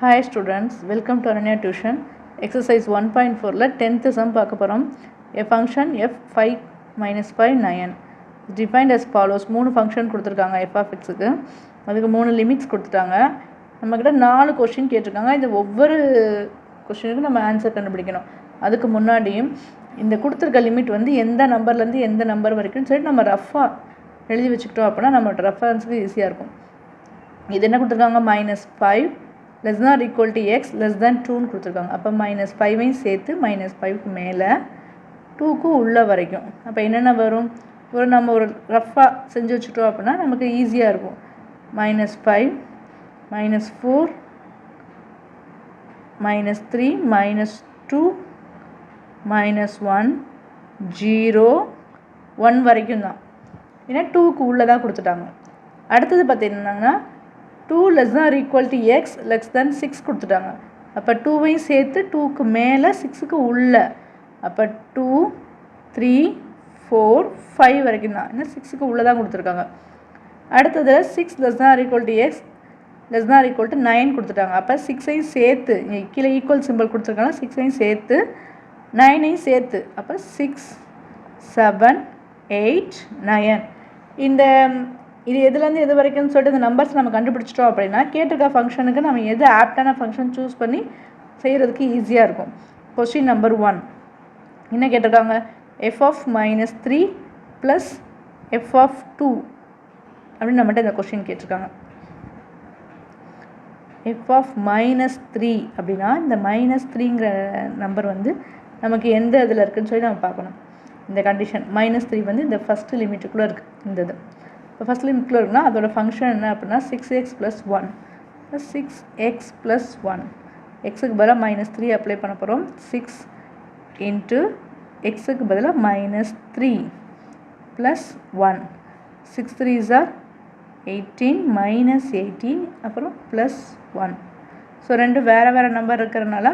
Hi students, welcome to Ananya Tuition. Exercise 1.4 ல 10th sum பார்க்க போறோம். A function f5 minus 5 9 is defined as follows. மூணு function கொடுத்துருக்காங்க f of x க்கு. அதுக்கு மூணு லிமிட்ஸ் கொடுத்துட்டாங்க. நம்மக்கிட்ட 4 கொஸ்டின் கேட்டிருக்காங்க. இந்த ஒவ்வொரு கொஸ்டினுக்கும் நம்ம ஆன்சர் கண்டுபிடிக்கணும். அதுக்கு முன்னாடியும் இந்த கொடுத்துருக்க லிமிட் வந்து எந்த நம்பர்லேருந்து எந்த நம்பர் வரைக்கும் சரி நம்ம ரஃபாக எழுதி வச்சுக்கிட்டோம் அப்படின்னா நம்மளோட ரெஃபரன்ஸுக்கு ஈஸியாக இருக்கும். இது என்ன கொடுத்துருக்காங்க, -5 less than or equal to x less than 2ன்னு கொடுத்துருக்காங்க. அப்போ -5ஐயும் சேர்த்து -5க்கு மேலே 2க்கு உள்ள வரைக்கும் அப்போ என்னென்ன வரும், நம்ம ஒரு ரஃபாக செஞ்சு வச்சுட்டோம் அப்படின்னா நமக்கு ஈஸியாக இருக்கும். -5 -4 -3 -2 -1 0 1 வரைக்கும் தான். ஏன்னா 2க்கு உள்ளே தான் கொடுத்துட்டாங்க. அடுத்தது பார்த்தீங்கன்னா 2 less than or equal to x less than 6 கொடுத்துட்டாங்க. அப்போ 2ஐயும் சேர்த்து 2க்கு மேலே 6க்கு உள்ள அப்போ 2 3 4 5 வரைக்கும் தான். ஏன்னா 6க்கு உள்ளே தான் கொடுத்துருக்காங்க. அடுத்தது 6 less than or equal to x less than or equal to 9 கொடுத்துட்டாங்க. அப்போ 6ஐயும் சேர்த்து கீழே ஈக்குவல் சிம்பிள் கொடுத்துருக்காங்க. 6ஐயும் சேர்த்து 9ஐயும் சேர்த்து அப்போ 6 7 8 9 இந்த இது எதுலேருந்து எது வரைக்கும்னு சொல்லிட்டு இந்த நம்பர்ஸ் நம்ம கண்டுபிடிச்சிட்டோம் அப்படின்னா கேட்டிருக்க ஃபங்க்ஷனுக்கு நம்ம எது ஆப்டான ஃபங்க்ஷன் சூஸ் பண்ணி செய்கிறதுக்கு ஈஸியாக இருக்கும். கொஸ்டின் நம்பர் 1 என்ன கேட்டிருக்காங்க, f of -3 + f of 2 அப்படின்னு நம்மகிட்ட இந்த கொஸ்டின் கேட்டிருக்காங்க. f of -3 அப்படின்னா இந்த -3ங்கிற நம்பர் வந்து நமக்கு எந்த இதில் இருக்குதுன்னு சொல்லி நம்ம பார்க்கணும். இந்த கண்டிஷன் -3 வந்து இந்த ஃபஸ்ட்டு லிமிட்டுக்குள்ளே இருக்குது. இந்த இது இப்போ ஃபஸ்ட் லிமிட்டில் இருக்குன்னா அதோட ஃபங்க்ஷன் என்ன அப்படின்னா 6x + 1 6x + 1 எக்ஸுக்கு பதிலாக -3 அப்ளை பண்ண போகிறோம். 6 × எக்ஸுக்கு பதிலாக -3 + 1 6 3s are 18 -18 அப்புறம் +1. ஸோ ரெண்டு வேறு வேறு நம்பர் இருக்கிறதுனால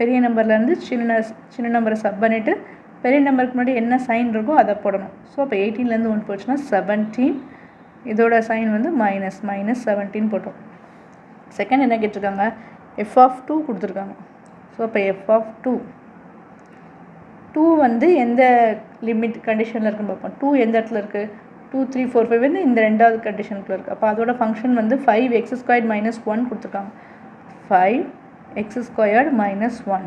பெரிய நம்பர்லேருந்து சின்ன நம்பரை சப் பண்ணிவிட்டு பெரிய நம்பருக்கு முன்னாடி என்ன சைன் இருக்கோ அதை போடணும். ஸோ அப்போ 18லேருந்து 1 போச்சுன்னா 17, இதோட சைன் வந்து -17 போட்டோம். செகண்ட் என்ன கேட்டிருக்காங்க, f of 2 கொடுத்துருக்காங்க. ஸோ அப்போ f of 2 வந்து எந்த லிமிட் கண்டிஷனில் இருக்குன்னு பார்ப்போம். 2 எந்த இடத்துல இருக்குது, 2 3 4 5 வந்து இந்த ரெண்டாவது கண்டிஷனுக்குள்ள இருக்குது. அப்போ அதோட ஃபங்க்ஷன் வந்து 5x² - 1 கொடுத்துருக்காங்க. 5x² - 1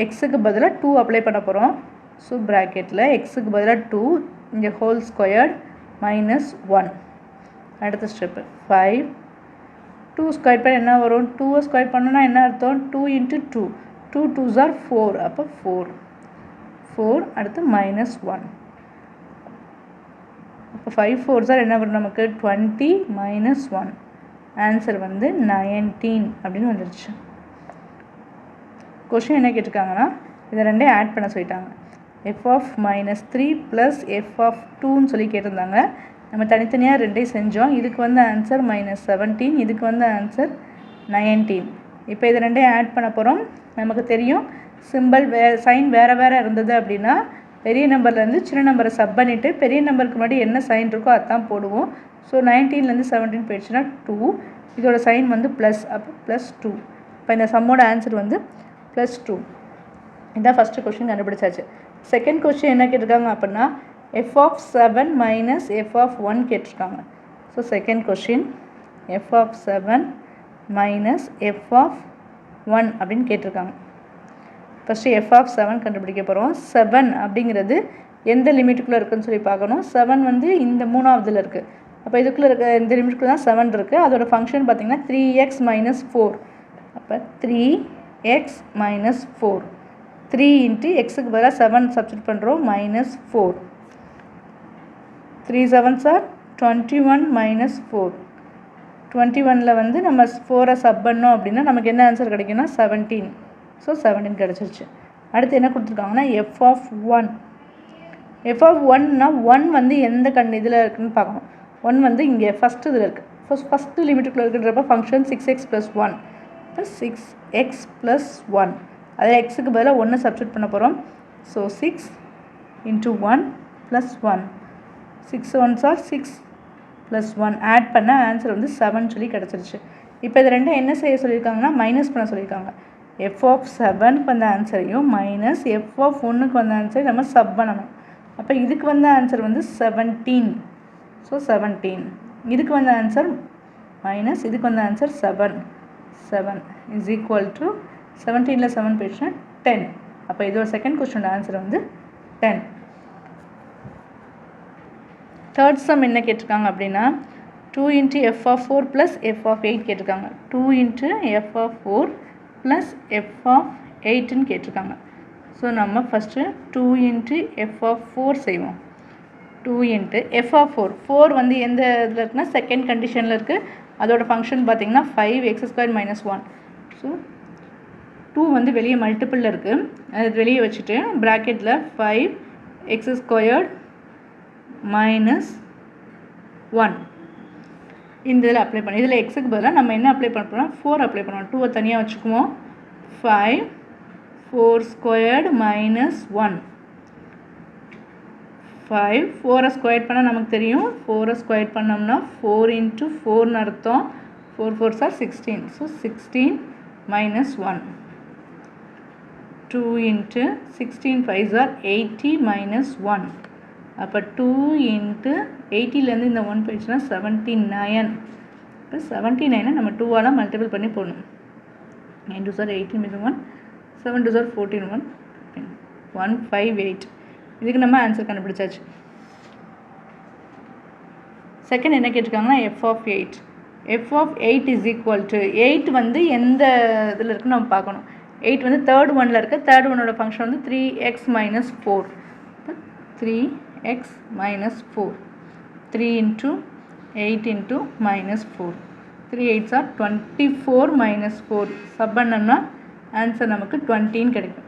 எக்ஸுக்கு பதிலாக 2 அப்ளை பண்ண போகிறோம். ஸோ ப்ராக்கெட்டில் எக்ஸுக்கு பதிலாக 2 இங்கே ஹோல் ஸ்கொயர்ட் -1. அடுத்த ஸ்டெப்பு 5 2 ஸ்கொயர் பண்ண என்ன வரும், 2 ஸ்கொயர் பண்ணோன்னா என்ன அர்த்தம், 2 × 2 2 2s are 4 அப்போ 4 அடுத்து -1 அப்போ 5 4s are என்ன வரும் நமக்கு 20 -1 ஆன்சர் வந்து 19 அப்படின்னு வந்துடுச்சு. கொஷின் என்ன கேட்டிருக்காங்கன்னா இதை ரெண்டே ஆட் பண்ண சொல்லிட்டாங்க. f of -3 + f of 2ன்னு சொல்லி கேட்டிருந்தாங்க. நம்ம தனித்தனியாக ரெண்டையும் செஞ்சோம். இதுக்கு வந்து ஆன்சர் -17, இதுக்கு வந்து ஆன்சர் 19. இப்போ இதை ரெண்டையும் ஆட் பண்ண போகிறோம். நமக்கு தெரியும் சிம்பிள் சைன் வேறு இருந்தது அப்படின்னா பெரிய நம்பர்லேருந்து சின்ன நம்பரை சப் பண்ணிவிட்டு பெரிய நம்பருக்கு முன்னாடி என்ன சைன் இருக்கோ அதுதான் போடுவோம். ஸோ 19லேருந்து 17 போயிடுச்சுன்னா 2, இதோட சைன் வந்து ப்ளஸ், அப்போ +2. இப்போ இந்த சம்மோட ஆன்சர் வந்து +2. இதான் ஃபஸ்ட்டு கொஸ்டின் கண்டுபிடிச்சாச்சு. செகண்ட் கொஸ்டின் என்ன கேட்டிருக்காங்க அப்படின்னா f of 7 - f of 1 கேட்டிருக்காங்க. So second question f of 7 - f of 1 அப்படின்னு கேட்டிருக்காங்க. ஃபஸ்ட்டு f of 7 கண்டுபிடிக்க போகிறோம். 7 அப்படிங்கிறது எந்த லிமிட்டுக்குள்ளே இருக்குதுன்னு சொல்லி பார்க்கணும். 7 வந்து இந்த மூணாவதுல இருக்குது. அப்போ இதுக்குள்ளே இருக்க இந்த லிமிட்டுக்குள்ளே தான் 7 இருக்குது. அதோட ஃபங்க்ஷன் பார்த்திங்கன்னா 3x - 4 அப்போ 3x - 4 3 × எக்ஸுக்கு பதிலாக 7 சப்ஸ்டிட் பண்ணுறோம் -4 3 7s are 21 -4 21ல் வந்து நம்ம 4ஐ சப் பண்ணோம் அப்படின்னா நமக்கு என்ன ஆன்சர் கிடைக்குன்னா 17. ஸோ 17 கிடச்சிருச்சு. அடுத்து என்ன கொடுத்துருக்காங்கன்னா f of 1 f of 1னா 1 வந்து எந்த இதில் இருக்குதுன்னு பார்க்கணும். 1 வந்து இங்கே ஃபஸ்ட்டு இதில் இருக்குது. ஃபஸ்ட்டு லிமிட்டுக்குள்ளே இருக்குன்றப்ப ஃபங்க்ஷன் 6x + 1 6x + 1 அதில் எக்ஸுக்கு பதிலாக 1 சப்ஸ்டிட் பண்ண போகிறோம். ஸோ 6 × 1 + 1 6 1s are 6 +1 ஆட் பண்ண ஆன்சர் வந்து 7 சொல்லி கிடச்சிருச்சு. இப்போ இது ரெண்டும் என்ன செய்ய சொல்லியிருக்காங்கன்னா மைனஸ் பண்ண சொல்லியிருக்காங்க. எஃப் ஆஃப் 7க்கு வந்த ஆன்சரையும் மைனஸ் எஃப் ஆஃப் 1க்கு வந்த ஆன்சரை நம்ம சப் பண்ணணும். அப்போ இதுக்கு வந்த ஆன்சர் வந்து 17. ஸோ 17. இதுக்கு வந்த ஆன்சர் மைனஸ் இதுக்கு வந்த ஆன்சர் 7 இஸ் ஈக்குவல் டு 17ல் 7 போயிடுச்சுன்னா 10. அப்போ இதோட செகண்ட் கொஸ்டினோட ஆன்சர் வந்து 10. தேர்ட் சம் என்ன கேட்டிருக்காங்க அப்படின்னா 2 into f of 4 plus f of 8 கேட்டிருக்காங்க. 2 into f of 4 plus f of 8ன்னு கேட்டிருக்காங்க. ஸோ நம்ம ஃபஸ்ட்டு 2 into f of 4 செய்வோம். 2 into f of 4 வந்து எந்த இதில் இருக்குன்னா செகண்ட் கண்டிஷனில் இருக்குது. அதோட ஃபங்க்ஷன் பார்த்திங்கன்னா 5x² - 1. ஸோ 2 வந்து வெளியே மல்டிப்பிளில் இருக்குது. அது வெளியே வச்சுட்டு ப்ராக்கெட்டில் 5x² - 1 இந்த இதில் அப்ளை பண்ணி இதில் எக்ஸுக்கு பதிலாக நம்ம என்ன அப்ளை பண்ண போகிறோம் 4 அப்ளை பண்ணுவோம். 2 தனியாக வச்சுக்குவோம். 5 4² - 1 5 4 ஸ்கொயர் பண்ணால் நமக்கு தெரியும். 4 ஸ்கொயர் பண்ணோம்னா 4 into 4ன்னு அர்த்தம். 4 4s are 16. So 16 - 1 2 into 16 5s are 80 - 1. அப்போ 2 into 80லேருந்து இந்த 1 போயிடுச்சுன்னா 79. இப்போ 79 நம்ம 2ஆல் மல்டிபிள் பண்ணி போடணும். 9 2s are 18 - 1 7 2s are 14 158. இதுக்கு நம்ம ஆன்சர் கண்டுபிடிச்சாச்சு. செகண்ட் என்ன கேட்டிருக்காங்கன்னா f of 8. f of 8 is equal to 8 வந்து எந்த இதில் இருக்குன்னு நம்ம பார்க்கணும். 8 வந்து தேர்ட் ஒனில் இருக்குது. தேர்ட் ஒனோட ஃபங்க்ஷன் வந்து 3x - 4. 3x - 4 3 into 8 into -4 3 8s are 24 - 4 sub பண்ணோம்னா ஆன்சர் நமக்கு 20ன்னு கிடைக்கும்.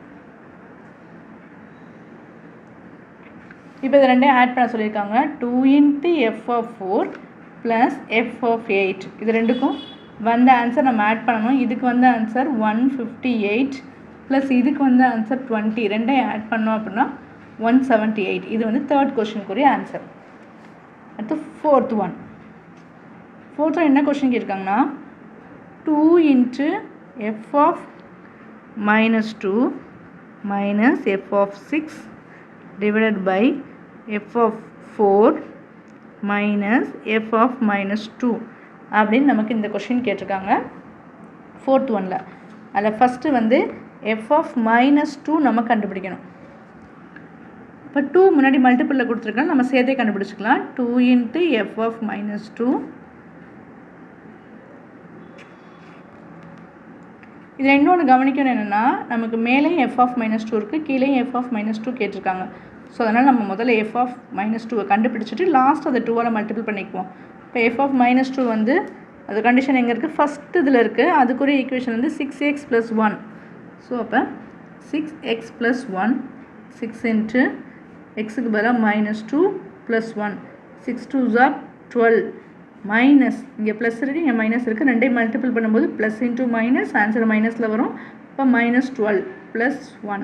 இப்போ இது ரெண்டையும் ஆட் பண்ண சொல்லியிருக்காங்க. 2 into f of 4 plus f of 8 இது ரெண்டுக்கும் வந்த ஆன்சர் நம்ம ஆட் பண்ணணும். இதுக்கு வந்த ஆன்சர் 158 ப்ளஸ் இதுக்கு வந்த ஆன்சர் 20 ரெண்டையும் ஆட் பண்ணோம் அப்படின்னா 178. இது வந்து தேர்ட் கொஸ்டினுக்குரிய ஆன்சர். அடுத்து ஃபோர்த் ஒன் என்ன question கேட்டிருக்காங்கன்னா 2 into f of -2 minus f of 6 divided by f of 4 minus f of -2 அப்படின்னு நமக்கு இந்த கொஸ்டின் கேட்டிருக்காங்க. ஃபோர்த் ஒனில் அதில் ஃபஸ்ட்டு வந்து f of -2 நம்ம கண்டுபிடிக்கணும். இப்போ 2 முன்னாடி மல்டிப்பிளில் கொடுத்துருக்கோம், நம்ம சேர்த்தே கண்டுபிடிச்சிக்கலாம். 2 into f of -2 இதில் இன்னொன்று கவனிக்கணும் என்னென்னா நமக்கு மேலேயும் f of -2 இருக்குது, கீழேயும் f of -2 கேட்டிருக்காங்க. ஸோ அதனால் நம்ம முதல்ல f of -2 கண்டுபிடிச்சிட்டு லாஸ்ட் அதை 2ஆல் மல்டிபிள் பண்ணிக்குவோம். இப்போ f of -2 வந்து அது கண்டிஷன் எங்கே இருக்குது ஃபஸ்ட்டு இதில் இருக்குது. அதுக்குரிய ஈக்குவேஷன் வந்து 6x + 1. ஸோ அப்போ 6x + 1 6 into xக்கு பதிலாக -2 + 1 6 2s are 12 மைனஸ் இங்கே ப்ளஸ் இருக்குது இங்கே மைனஸ் இருக்குது. ரெண்டையும் மல்டிபிள் பண்ணும்போது ப்ளஸ் இன்ட்டு மைனஸ் ஆன்சர் மைனஸில் வரும். இப்போ -12 + 1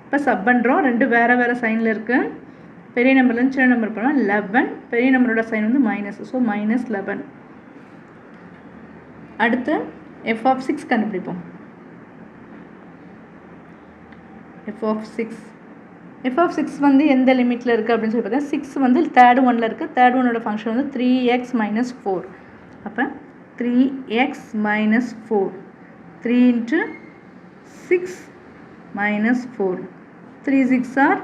இப்போ சப் பண்ணுறோம். ரெண்டு வேறு வேறு சைனில் இருக்குது. பெரிய நம்பர்லேருந்து சின்ன நம்பர் போனால் 11. பெரிய நம்பரோட சைன் வந்து மைனஸ். ஸோ -11. அடுத்து f of 6 கண்டுபிடிப்போம். f of 6 வந்து எந்த லிமிட்டில் இருக்குது அப்படின்னு சொல்லி பார்த்தா 6 வந்து தேர்ட் ஒனில் இருக்குது. தேர்ட் ஒனோட ஃபங்க்ஷன் வந்து 3x - 4. அப்போ 3x - 4 3 into 6 - 4 3 6 are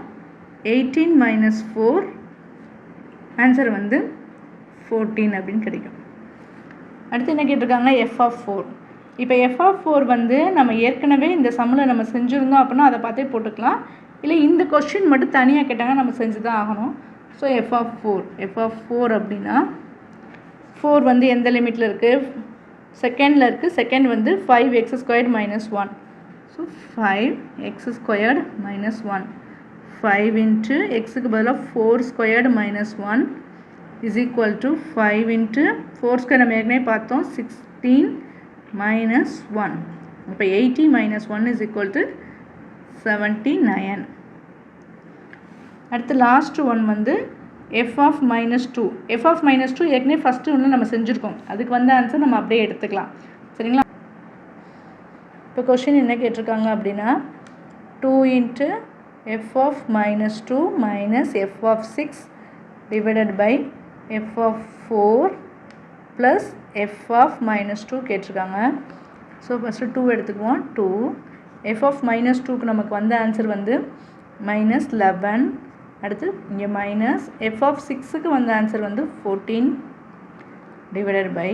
18 - 4 ஆன்சர் வந்து 14 அப்படின்னு கிடைக்கும். அடுத்து என்ன கேட்டிருக்காங்க f of 4. இப்போ f of 4 வந்து நம்ம ஏற்கனவே இந்த சம்மில் நம்ம செஞ்சுருந்தோம் அப்படின்னா அதை பார்த்தே போட்டுக்கலாம். இல்லை இந்த கொஸ்டின் மட்டும் தனியாக கேட்டாங்கன்னா நம்ம செஞ்சு தான் ஆகணும். ஸோ f of 4 அப்படின்னா 4 வந்து எந்த லிமிட்டில் இருக்குது செகண்டில் இருக்குது. செகண்ட் வந்து 5x² - 1. ஸோ 5x² - 1 5 into xக்கு பதிலாக 4² - 1 is equal to 5 into 4² நம்ம ஏற்கனவே பார்த்தோம் 16 - 1. இப்போ 80 - 1 is equal to 79. அடுத்து லாஸ்ட் ஒன் வந்து f of -2. f of -2 ஏற்கனவே ஃபஸ்ட்டு ஒன்று நம்ம செஞ்சுருக்கோம். அதுக்கு வந்த ஆன்சர் நம்ம அப்படியே எடுத்துக்கலாம். சரிங்களா? இப்போ கொஷின் என்ன கேட்டிருக்காங்க அப்படின்னா 2 into f of minus 2 minus f of 6 divided by f of 4 plus f of minus 2 கேட்டிருக்காங்க. ஸோ ஃபஸ்ட்டு 2 எடுத்துக்குவோம். 2 f of minus 2க்கு நமக்கு வந்த ஆன்சர் வந்து மைனஸ் 11. அடுத்து இங்கே மைனஸ் f of 6க்கு வந்த ஆன்சர் வந்து 14 டிவைடட் பை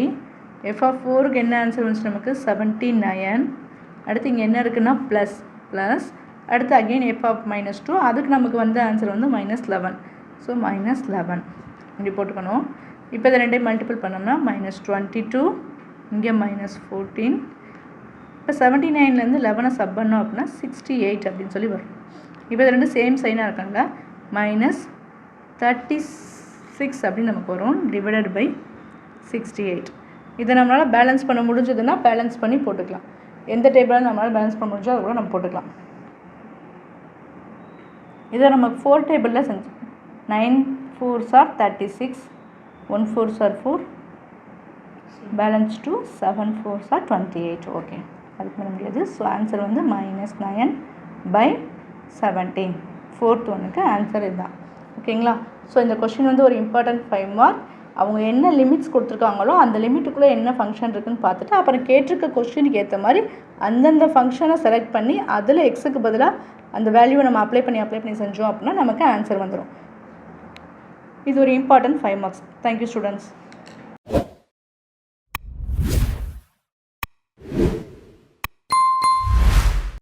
f of 4க்கு என்ன ஆன்சர் வந்துச்சு நமக்கு 79. அடுத்து இங்கே என்ன இருக்குன்னா ப்ளஸ் ப்ளஸ் அடுத்து அகெயின் f of minus 2 அதுக்கு நமக்கு வந்த ஆன்சர் வந்து மைனஸ் 11. ஸோ மைனஸ் 11 இப்படி போட்டுக்கணும். இப்போ இதை ரெண்டையும் மல்டிபிள் பண்ணோம்னா மைனஸ் 22 இங்கே மைனஸ் 14. இப்போ 79லேருந்து 11 சப் பண்ணோம் அப்படின்னா 68 அப்படின்னு சொல்லி வரும். இப்போ இது ரெண்டு சேம் சைனாக இருக்காங்க. மைனஸ் 36 அப்படின்னு நமக்கு வரும் டிவைடட் பை 68. இதை நம்மளால் பேலன்ஸ் பண்ண முடிஞ்சதுன்னா பேலன்ஸ் பண்ணி போட்டுக்கலாம். எந்த டேபிளாக நம்மளால் பேலன்ஸ் பண்ண முடிஞ்சோ அது கூட நம்ம போட்டுக்கலாம். இதை நம்ம 4 டேபிளில் செஞ்சோம். 9 4s are 36, 1 4s are 4, balance 2, 7 4s are 28. Okay, அதுக்கு பண்ண முடியாது. ஸோ ஆன்சர் வந்து மைனஸ் 9 பை 17. ஃபோர்த் ஒன்றுக்கு ஆன்சர் இதுதான். ஓகேங்களா? ஸோ இந்த கொஷின் வந்து ஒரு இம்பார்ட்டன்ட் 5 மார்க். அவங்க என்ன லிமிட்ஸ் கொடுத்துருக்காங்களோ அந்த லிமிட்டுக்குள்ளே என்ன ஃபங்க்ஷன் இருக்குதுன்னு பார்த்துட்டு அப்புறம் கேட்டிருக்க கொஷினுக்கு ஏற்ற மாதிரி அந்தந்த ஃபங்க்ஷனை செலக்ட் பண்ணி அதில் எக்ஸுக்கு பதிலாக அந்த வேல்யூவை நம்ம அப்ளை பண்ணி செஞ்சோம் அப்படின்னா நமக்கு ஆன்சர் வந்துடும். இது ஒரு இம்பார்ட்டன்ட் 5 மார்க்ஸ். Thank you students.